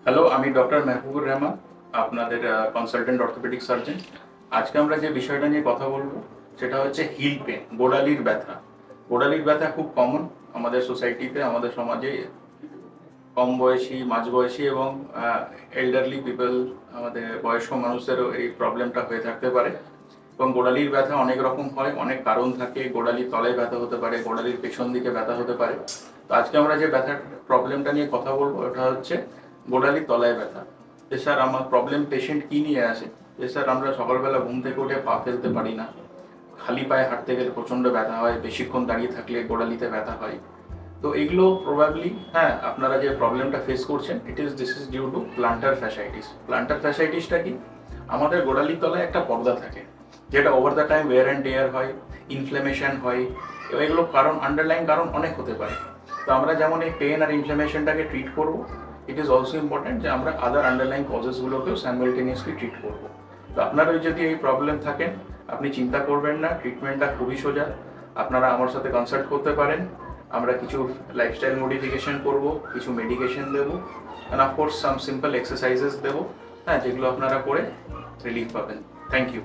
Hello, আমি doctor মেহবুবুর Rahman, আপনাদের consultant orthopaedic surgeon. আজকে আমরা যে বিষয়টা নিয়ে কথা বলবো সেটা হচ্ছে হিল পেন, গোড়ালির ব্যথা। গোড়ালির ব্যথা খুব কমন আমাদের সোসাইটিতে, আমাদের সমাজে। কম বয়সী, মাঝবয়সী এবং এল্ডারলি পিপল, আমাদের বয়স্ক মানুষদেরও এই প্রবলেমটা হয়ে থাকতে পারে। এবং গোড়ালির ব্যথা অনেক রকম হয়, অনেক কারণ থাকে। গোড়ালির তলায় ব্যথা হতে পারে, গোড়ালির পেছন দিকে ব্যথা হতে পারে। তো আজকে আমরা যে ব্যথার প্রবলেমটা নিয়ে কথা বলবো ওটা হচ্ছে গোড়ালির তলায় ব্যথা। যে স্যার আমার প্রবলেম পেশেন্ট কী নিয়ে আসে, যে স্যার আমরা সকালবেলা ঘুম থেকে উঠে পা ফেলতে পারি না, খালি পায়ে হাঁটতে গেলে প্রচণ্ড ব্যথা হয়, বেশিক্ষণ দাঁড়িয়ে থাকলে গোড়ালিতে ব্যথা হয়। তো এগুলো প্রবাবলি, হ্যাঁ, আপনারা যে প্রবলেমটা ফেস করছেন this is due to plantar fasciitis. Plantar ফ্যাসাইটিসটা কি? আমাদের গোড়ালির তলায় একটা পর্দা থাকে, যেটা over the time wear and tear হয়, ইনফ্লেমেশন হয়, এবং এগুলো কারণ, আন্ডারলাইন কারণ অনেক হতে পারে। তো আমরা যেমন এই পেন আর ইনফ্লেমেশনটাকে ট্রিট করবো, ইট ইজ অলসো ইম্পর্টেন্ট যে আমরা আদার আন্ডারলাইন কজেসগুলোকেও সাইমালটেনিয়াসলি ট্রিট করবো। তো আপনারও যদি এই প্রবলেম থাকেন, আপনি চিন্তা করবেন না, ট্রিটমেন্টটা খুবই সোজা। আপনারা আমার সাথে কনসাল্ট করতে পারেন। আমরা কিছু লাইফস্টাইল মডিফিকেশন করব, কিছু মেডিকেশন দেবো, and of course some simple exercises দেবো, হ্যাঁ, যেগুলো আপনারা করে রিলিফ পাবেন। Thank you.